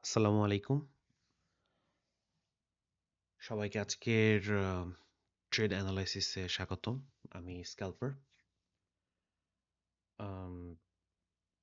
আসসালামু আলাইকুম। সবাইকে আজকের ট্রেড অ্যানালাইসিসে স্বাগতম। আমি স্ক্যালপার। আম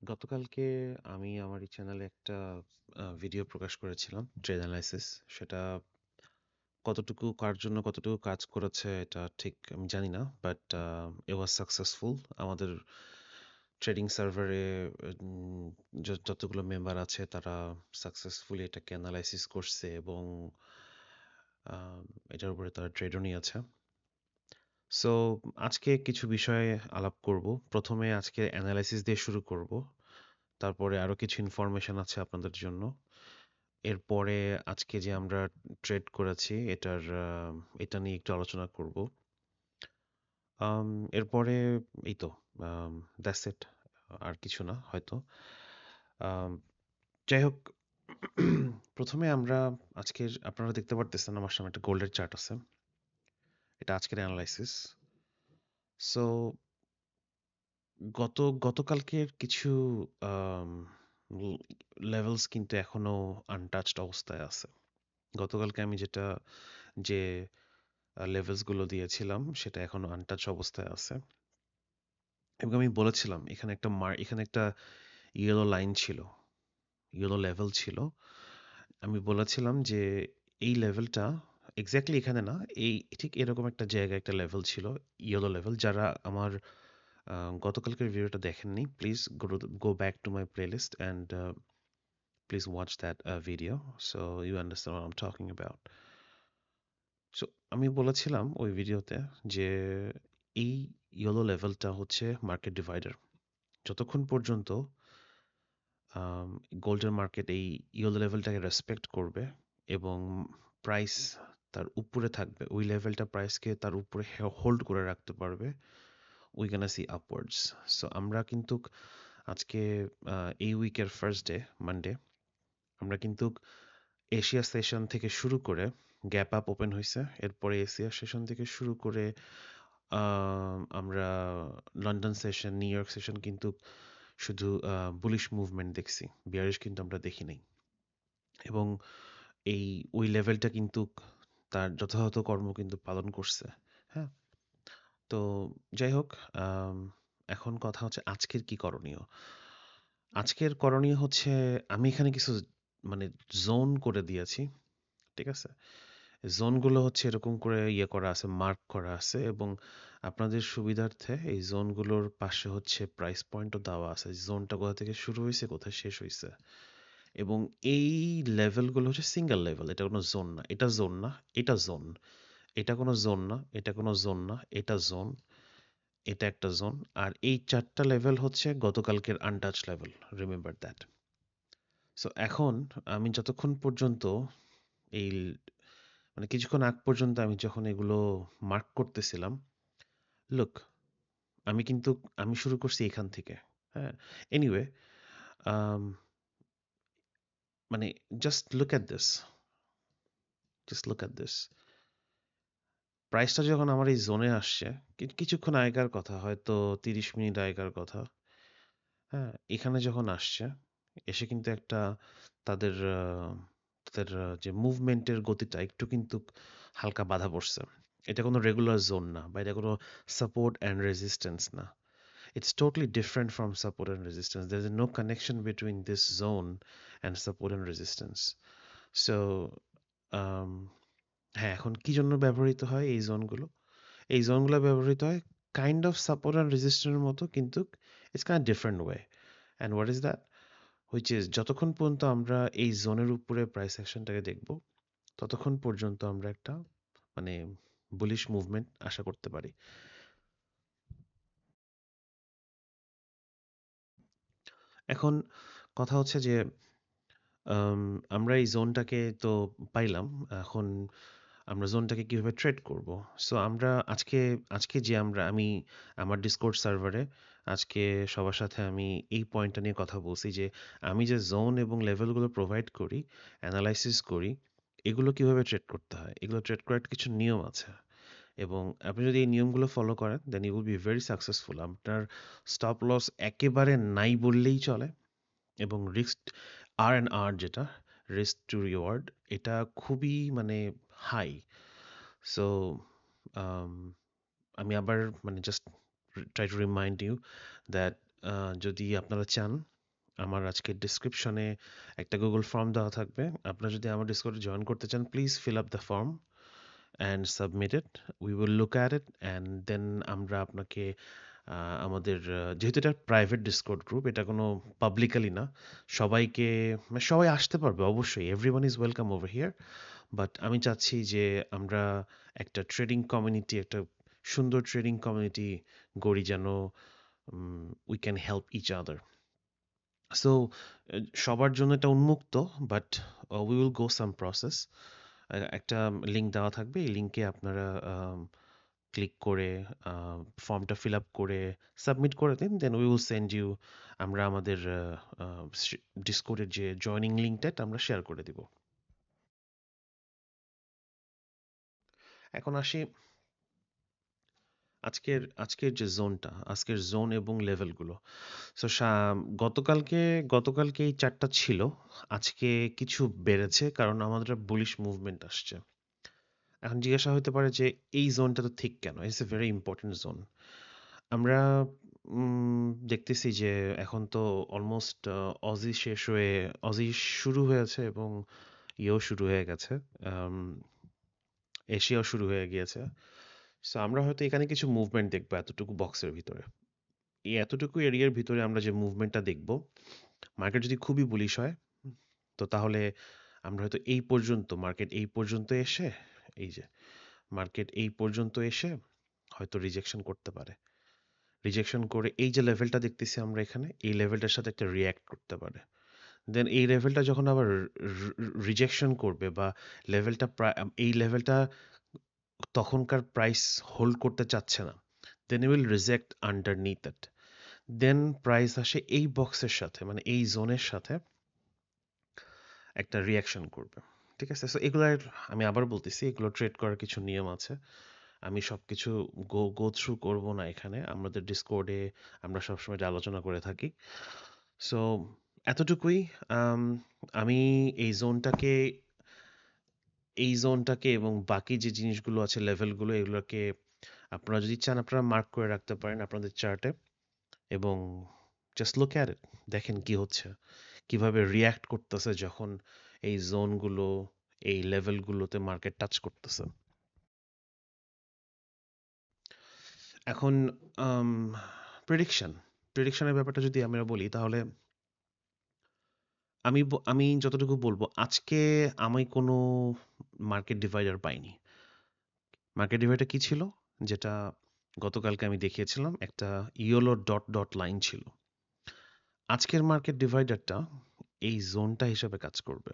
গতকালকে আমি আমার এই চ্যানেলে একটা ভিডিও প্রকাশ করেছিলাম ট্রেড অ্যানালাইসিস। সেটা কতটুকু কার জন্য কতটুকু কাজ করেছে এটা ঠিক আমি জানি না। But it was successful. আমাদের ট্রেডিং সার্ভারে যতগুলো মেম্বার আছে তারা সাকসেসফুলি এটাকে অ্যানালাইসিস করছে এবং আম এটার উপরে তারা ট্রেডও নিয়েছে। সো আজকে কিছু বিষয়ে আলাপ করব। প্রথমে আজকে অ্যানালাইসিস দিয়ে শুরু করব। তারপরে আরো কিছু ইনফরমেশন আছে আপনাদের জন্য। এরপরে আজকে যে আমরা ট্রেড করেছি এটা নিয়ে একটু আলোচনা করব। আম, এরপরে এই তো দ্যাটস ইট। আর কিছু না হয়তো। আম, যাই হোক, প্রথমে আমরা আজকের আপনারা দেখতে পারতেছেন আমার সামনে একটা গোল্ডের চার্ট আছে। এটা আজকের অ্যানালাইসিস। সো গতকালকের কিছু লেভেলস কিন্তু এখনো আনটাচড অবস্থায় আছে। গতকালকে আমি যে লেভেলস গুলো দিয়েছিলাম সেটা এখনো আনটাচ অবস্থায় আছে এবং আমি বলেছিলাম এখানে একটা ইয়েলো লাইন ছিল, ইয়েলো লেভেল ছিল। আমি বলেছিলাম যে এই লেভেলটা এক্স্যাক্টলি এখানে না, এই ঠিক এরকম একটা জায়গায় একটা লেভেল ছিল, ইয়েলো লেভেল। যারা আমার গতকালকের ভিডিওটা দেখেননি, please go back to my playlist and please watch that video so you understand what I'm talking about. So আমি বলেছিলাম ওই ভিডিওতে যে এই ইয়েলো লেভেলটা হচ্ছে মার্কেট ডিভাইডার। যতক্ষণ পর্যন্ত গোল্ডের মার্কেট এই ইয়েলো লেভেলটাকে রেসপেক্ট করবে এবং প্রাইস তার উপরে থাকবে, ওই লেভেলটা প্রাইসকে তার উপরে হোল্ড করে রাখতে পারবে, we can see upwards. So আমরা কিন্তু আজকে এই উইকের ফার্স্ট ডে মানডে আমরা কিন্তু এশিয়া সেশন থেকে শুরু করে গ্যাপ আপ ওপেন হয়েছে। এরপরে এশিয়া সেশন থেকে শুরু করে আমরা London session, new York session কিন্তু শুধু বুলিশ মুভমেন্ট দেখছি, বিয়ারিশ কিন্তু আমরা দেখি নাই। এবং ওই লেভেলটা কিন্তু তার যথাযথ কর্ম কিন্তু পালন করছে। হ্যাঁ, তো যাই হোক, এখন কথা হচ্ছে আজকের কি করণীয়। আজকের করণীয় হচ্ছে আমি এখানে কিছু মানে জোন করে দিয়েছি, ঠিক আছে? জোনগুলো হচ্ছে এরকম করে ইয়ে করা আছে, মার্ক করা আছে এবং আপনাদের সুবিধার্থে এই জোনগুলোর পাশে হচ্ছে প্রাইস পয়েন্টও দেওয়া আছে, জোনটা কোথা থেকে শুরু হয়েছে কোথায় শেষ হয়েছে। এবং এই লেভেলগুলো হচ্ছে সিঙ্গেল লেভেল, এটা কোনো জোন না, এটা জোন না, এটা জোন, এটা কোনো জোন না, এটা কোনো জোন না, এটা জোন, এটা একটা জোন। আর এই চারটা লেভেল হচ্ছে গতকালকের untouch level, remember that. So এখন আমি যতক্ষণ পর্যন্ত এই মানে কিছুক্ষণ আগ পর্যন্ত আমি যখন এগুলো মার্ক করতেছিলাম, লুক, কিন্তু আমি শুরু করছি এখান থেকে। হ্যাঁ, এনিওয়ে, মানে just look at this, just look at this. প্রাইসটা যখন আমার এই জোনে আসছে, কিছুক্ষণ আগেকার কথা, হয়তো 30 মিনিট আগেকার কথা। হ্যাঁ, এখানে যখন আসছে, এসে কিন্তু একটা তাদের তাদের যে মুভমেন্টের গতিটা একটু কিন্তু হালকা বাধা পড়ছে। এটা কোনো রেগুলার জোন না, বা এটা কোনো সাপোর্ট অ্যান্ড রেজিস্ট্যান্স না। It's totally different from support and resistance. There is no connection between this zone and support and resistance. So, um, হ্যাঁ, এখন কি জন্য ব্যবহৃত হয় এই জোনগুলো? এই জোনগুলো ব্যবহৃত হয় কাইন্ড অফ সাপোর্ট অ্যান্ড রেজিস্ট্যান্সের মতো, কিন্তু it's kind different way. And what is that? Which is, যতক্ষণ পর্যন্ত আমরা এই জোনের উপরে প্রাইস অ্যাকশনটাকে দেখব, ততক্ষণ পর্যন্ত আমরা একটা মানে বুলিশ মুভমেন্ট আশা করতে পারি। এখন কথা হচ্ছে যে আমরা এই জোনটাকে তো পাইলাম। এখন আমরা জোনটাকে কিভাবে ট্রেড করব? সো আজকে যে আমি আমার ডিসকর্ড সার্ভারে আজকে সবার সাথে আমি এই পয়েন্টটা নিয়ে কথা বলছি যে আমি যে জোন এবং লেভেলগুলো প্রোভাইড করি, অ্যানালাইসিস করি, এগুলো কিভাবে ট্রেড করতে হয়, এগুলো ট্রেড করার কিছু নিয়ম আছে। এবং আপনি যদি এই নিয়মগুলো ফলো করেন, then you will be very successful. আপনার স্টপ লস একেবারে নাই বললেই চলে এবং রিস্ক আর অ্যান্ড আর যেটা রিস্ক টু রিওয়ার্ড এটা খুবই মানে হাই। সো আমি আবার মানে just try to remind you that যদি আপনারা চান আমার আজকের ডিসক্রিপশনে একটা গুগল ফর্ম দেওয়া থাকবে। আপনারা যদি আমার ডিসকর্ডে জয়েন করতে চান please fill up the form and submit it. We will look at it and then আমরা আপনাকে আমাদের যেহেতু এটা প্রাইভেট ডিসকর্ড গ্রুপ, এটা কোনো পাবলিকালি না, সবাইকে মানে সবাই আসতে পারবে অবশ্যই, everyone is welcome over here. But আমি চাচ্ছি যে আমরা একটা ট্রেডিং কমিউনিটি, একটা সুন্দর ট্রেডিং কমিউনিটি গড়ি, যেন we can help each other. So সবার জন্য এটা উন্মুক্ত, but we will go some process. একটা লিঙ্ক দেওয়া থাকবে, এই লিঙ্কে আপনারা ক্লিক করে ফর্মটা ফিল আপ করে সাবমিট করে দিন, then we will send you, আমরা আমাদের ডিসকর্ডের যে জয়নিং লিঙ্কটা আমরা শেয়ার করে দিব। এখন আসি আজকের যে জোনটা, আজকের জোন এবং লেভেলগুলো। সো গতকালকে এই চারটা ছিল, আজকে কিছু বেড়েছে কারণ আমাদের বুলিশ মুভমেন্ট আসছে। এখন জিজ্ঞাসা হতে পারে যে এই জোনটা তো ঠিক কেন? It's a very important zone. আমরা দেখতেছি যে এখন তো অলমোস্ট অজি শেষ হয়ে, অজি শুরু হয়েছে এবং ইয়েও শুরু হয়ে গেছে, এশিয়াও শুরু হয়ে গিয়েছে। সো আমরা হয়তো এখানে কিছু মুভমেন্ট দেখবো এতটুকু বক্সের ভিতরে। এই এতটুকু এরিয়ার ভিতরে আমরা যে মুভমেন্টটা দেখব, মার্কেট যদি খুবই বুলিশ হয় তো তাহলে আমরা হয়তো এই পর্যন্ত, মার্কেট এই পর্যন্ত এসে, এই যে মার্কেট এই পর্যন্ত এসে হয়তো রিজেকশন করতে পারে। রিজেকশন করে এই যে লেভেলটা দেখতেছি আমরা এখানে, এই লেভেলটার সাথে একটা রিয়্যাক্ট করতে পারে। দেন এই লেভেলটা যখন আবার রিজেকশন করবে বা লেভেলটা এই লেভেলটা তখনকার প্রাইস হোল্ড করতে চাচ্ছে না, then will reject underneath it. Then price আসে এই বক্সের সাথে, মানে এই জোনের সাথে একটা রিয়াকশন করবে। ঠিক আছে? সো এগুলার, আমি আবার বলতেছি, এগুলো ট্রেড করার কিছু নিয়ম আছে। আমি সবকিছু গো থ্রু করব না এখানে, আমাদের ডিসকর্ডে আমরা সবসময় এটা আলোচনা করে থাকি। সো এতটুকুই। আমি এই জোনটাকে এবং বাকি যে জিনিসগুলো আছে, লেভেলগুলো, এগুলোকে আপনারা যদি চান আপনারা মার্ক করে রাখতে পারেন আপনাদের চার্টে, এবং জাস্ট লুক অ্যাট ইট, দেখেন কি হচ্ছে, কিভাবে রিয়্যাক্ট করতেছে যখন এই জোনগুলো, এই লেভেলগুলোতে মার্কেট টাচ করতেছে। এখন প্রেডিকশনের ব্যাপারটা যদি আমরা বলি, তাহলে আমি যতটুকু বলবো, আজকে আমি কোনো মার্কেট ডিভাইডার পাইনি। মার্কেট ডিভাইডার কি ছিল? যেটা গতকালকে আমি দেখিয়েছিলাম, একটা ইয়েলো ডট ডট লাইন ছিল। আজকের মার্কেট ডিভাইডারটা এই জোনটা হিসাবে কাজ করবে।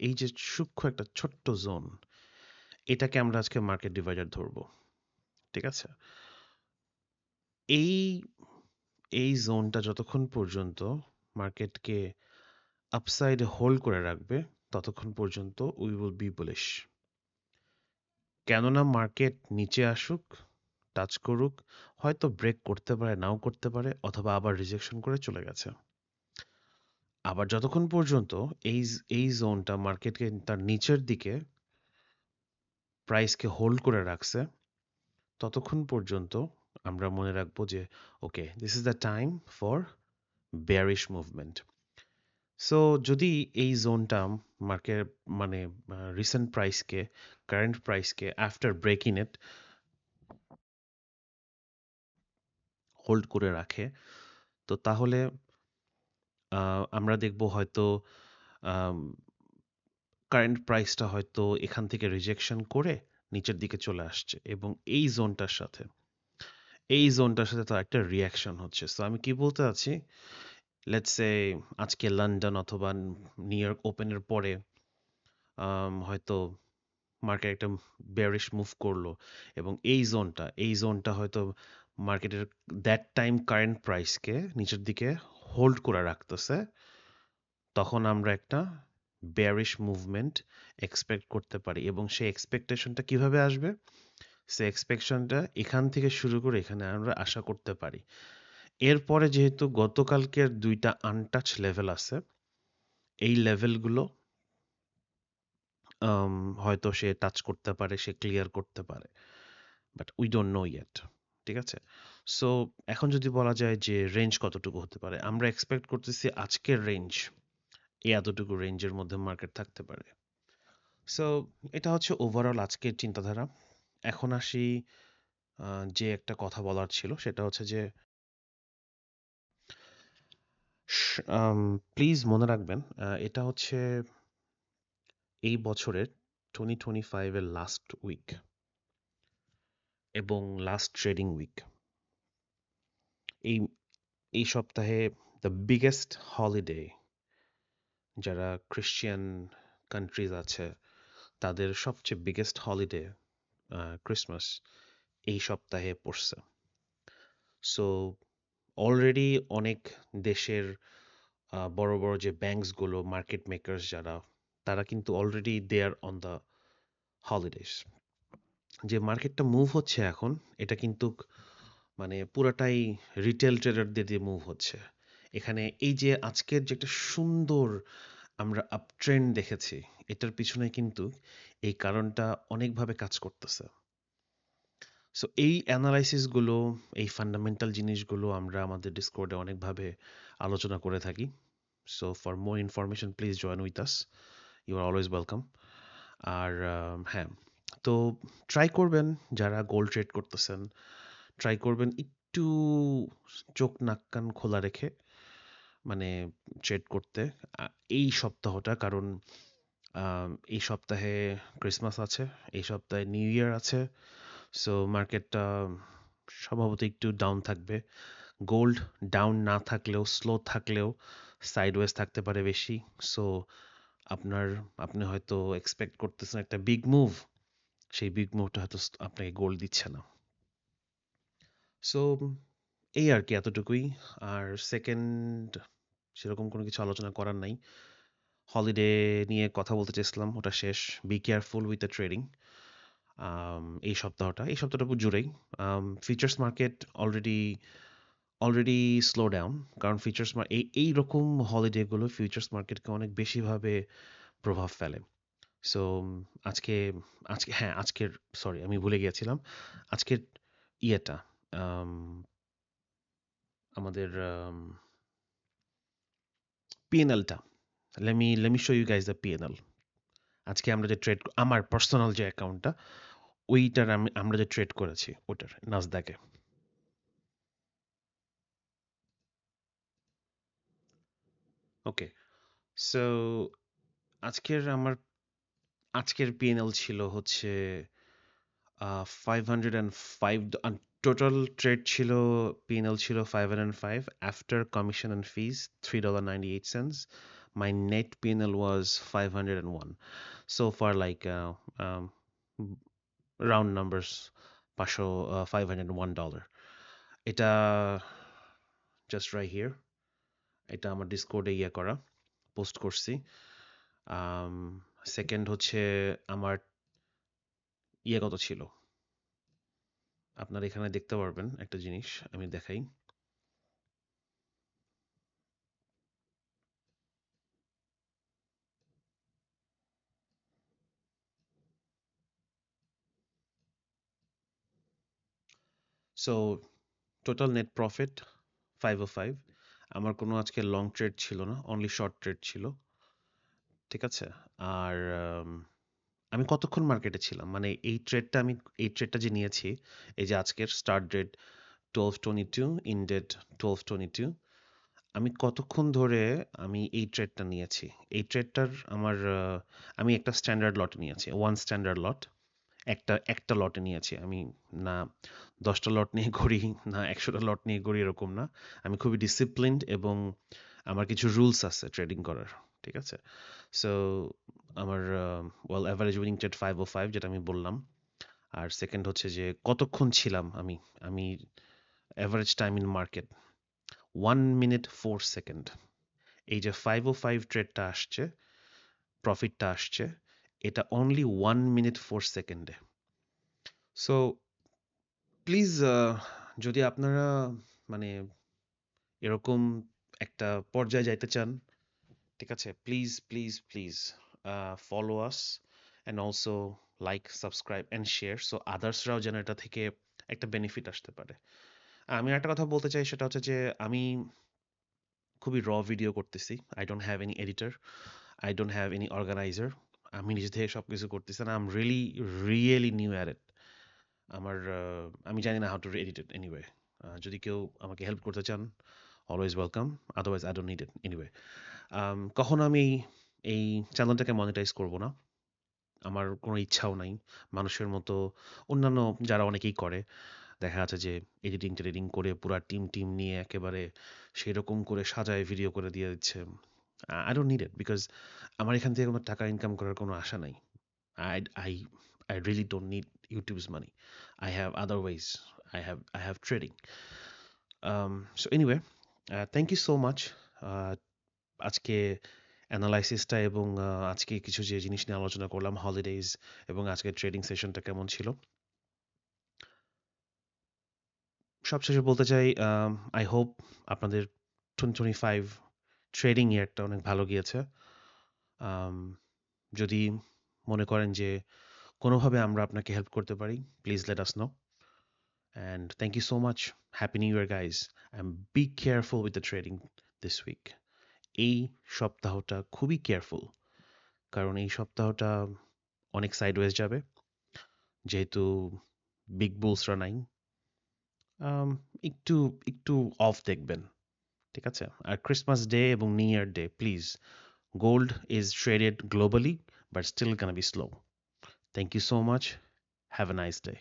এই যে সূক্ষ্ম একটা ছোট্ট জোন, এটাকে আমরা আজকে মার্কেট ডিভাইডার ধরবো। ঠিক আছে? এই এই জোনটা যতক্ষণ পর্যন্ত মার্কেটকে আপসাইডে হোল্ড করে রাখবে, ততক্ষণ পর্যন্ত উই উইল বি বুলিশ। কেননা মার্কেট নিচে আসুক, টাচ করুক, হয়তো ব্রেক করতে পারে, নাও করতে পারে, অথবা আবার রিজেকশন করে চলে গেছে। আবার যতক্ষণ পর্যন্ত এই জোনটা মার্কেটকে তার নিচের দিকে প্রাইসকে হোল্ড করে রাখছে, ততক্ষণ পর্যন্ত আমরা মনে রাখবো যে okay, this is the time for bearish movement. So যদি এই জোনটা মার্কেট মানে রিসেন্ট প্রাইসকে, কারেন্ট প্রাইসকে আফটার ব্রেকিং ইট হোল্ড করে রাখে, তো তাহলে আমরা দেখব হয়তো কারেন্ট প্রাইসটা হয়তো এখান থেকে রিজেকশন করে নিচের দিকে চলে আসছে, এবং এই জোনটার সাথে তো একটা রিয়াকশন হচ্ছে। সো আমি কি বলতে চাচ্ছি, লেটস সে আজকে লন্ডন অথবা নিউ ইয়র্ক ওপেনের পরে হয়তো মার্কেট একটা বেয়ারিশ মুভ করলো, এবং এই জোনটা হয়তো মার্কেটের দ্যাট টাইম কারেন্ট প্রাইসকে নিচের দিকে হোল্ড করে রাখতেছে, তখন আমরা একটা বেয়ারিশ মুভমেন্ট এক্সপেক্ট করতে পারি। এবং সেই এক্সপেকটেশনটা কিভাবে আসবে? সে এক্সপেকশনটা এখান থেকে শুরু করে এখানে আমরা আশা করতে পারি। এরপরে যেহেতু গতকালকের দুইটা আনটাচ লেভেল আছে, এই লেভেলগুলো হয়তো সে টাচ করতে পারে, সে ক্লিয়ার করতে পারে, but we don't know yet. ঠিক আছে, সো এখন যদি বলা যায় যে রেঞ্জ কতটুকু হতে পারে, আমরা এক্সপেক্ট করতেছি আজকের রেঞ্জ এই এতটুকু রেঞ্জের মধ্যে মার্কেট থাকতে পারে। সো এটা হচ্ছে ওভারঅল আজকের চিন্তাধারা। এখন আসি যে একটা কথা বলার ছিল, সেটা হচ্ছে যে প্লিজ মনে রাখবেন, এটা হচ্ছে এই বছরের 2025 এর লাস্ট উইক এবং লাস্ট ট্রেডিং উইক। এই এই সপ্তাহে দ্য বিগেস্ট হলিডে, যারা খ্রিশ্চিয়ান কান্ট্রিজ আছে তাদের সবচেয়ে বিগেস্ট হলিডে ক্রিসমাস এই সপ্তাহে পড়ছে। সো অলরেডি অনেক দেশের বড় বড় যে ব্যাংকসগুলো, মার্কেট মেকার্স যারা, তারা কিন্তু already they are on the holidays. যে মার্কেটটা মুভ হচ্ছে এখন, এটা কিন্তু মানে পুরাটাই রিটেল ট্রেডারদের দিয়ে মুভ হচ্ছে। এখানে এই যে আজকের যে একটা সুন্দর আমরা আপ ট্রেন্ড দেখেছি, এটার পিছনে কিন্তু এই কারণটা অনেকভাবে কাজ করতেছে। সো এই অ্যানালাইসিসগুলো, এই ফান্ডামেন্টাল জিনিসগুলো আমরা আমাদের ডিসকর্ডে অনেকভাবে আলোচনা করে থাকি। So for more information please join with us, you are always welcome. আর হ্যাঁ, তো ট্রাই করবেন যারা গোল্ড ট্রেড করতেছেন, ট্রাই করবেন একটু চোখ নাক কান খোলা রেখে মানে ট্রেড করতে এই সপ্তাহটা। কারণ এই সপ্তাহে ক্রিসমাস আছে, এই সপ্তাহে নিউ ইয়ার আছে। সো মার্কেটটা সম্ভবত একটু ডাউন থাকবে। গোল্ড ডাউন না থাকলেও, স্লো থাকলেও সাইডওয়েজ থাকতে পারে বেশি। সো আপনি হয়তো এক্সপেক্ট করতেছেন একটা বিগ মুভ, সেই বিগ মুভটা হয়তো আপনাকে গোল্ড দিচ্ছে না। সো এই আর কি, এতটুকুই। আর সেকেন্ড সেরকম কোনো কিছু আলোচনা করার নাই। হলিডে নিয়ে কথা বলতে চেয়েছিলাম, ওটা শেষ। B careful with the trading. এই সপ্তাহটা জুড়েই futures market already slow down. কারণ ফিউচার্স এইরকম হলিডেগুলো ফিউচার্স মার্কেটকে অনেক বেশিভাবে প্রভাব ফেলে। সো আজকে আজকে হ্যাঁ আজকের সরি আমি ভুলে গিয়েছিলাম, আজকের ইয়েটা আম, আমাদের পিএনএলটা, let me show you guys the PNL. আজকে আমরা যে ট্রেড, আমার পার্সোনাল যে অ্যাকাউন্টটা, ওইটার আমরা যে ট্রেড করেছি ওটার নাসদাকে। ওকে, সো আজকের পিএনএল ছিল হচ্ছে 505। টোটাল ট্রেড ছিল, পিএনএল ছিল 505 after commission and fees $3.98. My net PNL was 501. So far, like round numbers, $501. এটা জাস্ট রাইট হিয়ার, এটা আমার ডিসকর্ডে করা, পোস্ট করছি। সেকেন্ড হচ্ছে আমার কত ছিল, আপনারা এখানে দেখতে পারবেন একটা জিনিস আমি দেখাই। So total net profit 505। আমার কোনো আজকে লং ট্রেড ছিল না, অনলি শর্ট ট্রেড ছিল। ঠিক আছে, আর আমি কতক্ষণ মার্কেটে ছিলাম, মানে এই ট্রেডটা যে নিয়েছি, এই যে আজকের স্টার্ট ডেট 12/22, ইন ডেট 12/22, আমি কতক্ষণ ধরে আমি এই ট্রেডটা নিয়েছি। এই ট্রেডটার আমি একটা স্ট্যান্ডার্ড লট নিয়েছি, ওয়ান স্ট্যান্ডার্ড লট। একটা লটে নিয়েছি আমি, না 10টা লট নিয়ে ঘুরি, না 100টা লট নিয়ে ঘুরি, এরকম না। আমি খুবই ডিসিপ্লিনড এবং আমার কিছু রুলস আছে ট্রেডিং করার। ঠিক আছে, সো আমার অ্যাভারেজ উইনিং ট্রেড 505, যেটা আমি বললাম। আর সেকেন্ড হচ্ছে যে কতক্ষণ ছিলাম আমি average time in market 1 minute 4 second. এই যে 505 ট্রেডটা আসছে, প্রফিটটা আসছে, এটা অনলি 1 মিনিট 4 সেকেন্ডে। সো প্লিজ যদি আপনারা মানে এরকম একটা পর্যায়ে যাইতে চান, ঠিক আছে, please please please follow us and also like, subscribe and share, so আদার্সরাও যেন এটা থেকে একটা বেনিফিট আসতে পারে। আমি একটা কথা বলতে চাই, সেটা হচ্ছে যে আমি খুবই র ভিডিও করতেছি। I don't have any editor, I don't have any organiser. আমি নিজে থেকে সব কিছু করতেছি, না I'm really new at it. আমি জানি না how to edit it anyway. যদি কেউ আমাকে হেল্প করতে চান, always welcome, otherwise I don't need it anyway. কখনো আমি এই চ্যানেলটাকে মনিটাইজ করব না, আমার কোনো ইচ্ছাও নাই। মানুষের মতো অন্যান্য যারা অনেকেই করে, দেখা যাচ্ছে যে এডিটিং টেডিটিং করে পুরা টিম নিয়ে একেবারে সেরকম করে সাজায় ভিডিও করে দিয়ে দিচ্ছে। I don't need it, because আমার এখান থেকে কোনো টাকা ইনকাম করার কোনো আশা নাই। I I I really don't need YouTube's money. I have other ways, I have trading. So anyway, thank you so much. আজকে অ্যানালাইসিসটা এবং আজকে কিছু যে জিনিস নিয়ে আলোচনা করলাম, হলিডেজ এবং আজকে ট্রেডিং সেশনটা কেমন ছিল। সবশেষে বলতে চাই, আই হোপ আপনাদের 2025 ট্রেডিং ইয়ারটা অনেক ভালো গিয়েছে। আম, যদি মনে করেন যে কোনোভাবে আমরা আপনাকে হেল্প করতে পারি, please let us know. And thank you so much. Happy new year guys, and be careful with the trading this week. এই সপ্তাহটা খুবই কেয়ারফুল, কারণ এই সপ্তাহটা অনেক সাইডওয়েজ যাবে, যেহেতু বিগ বুলসরা নাই। আম, একটু একটু অফ দেখবেন, ঠিক আছে? আর ক্রিসমাস ডে এবং new year day, please, gold is traded globally but still gonna be slow. Thank you so much. Have a nice day.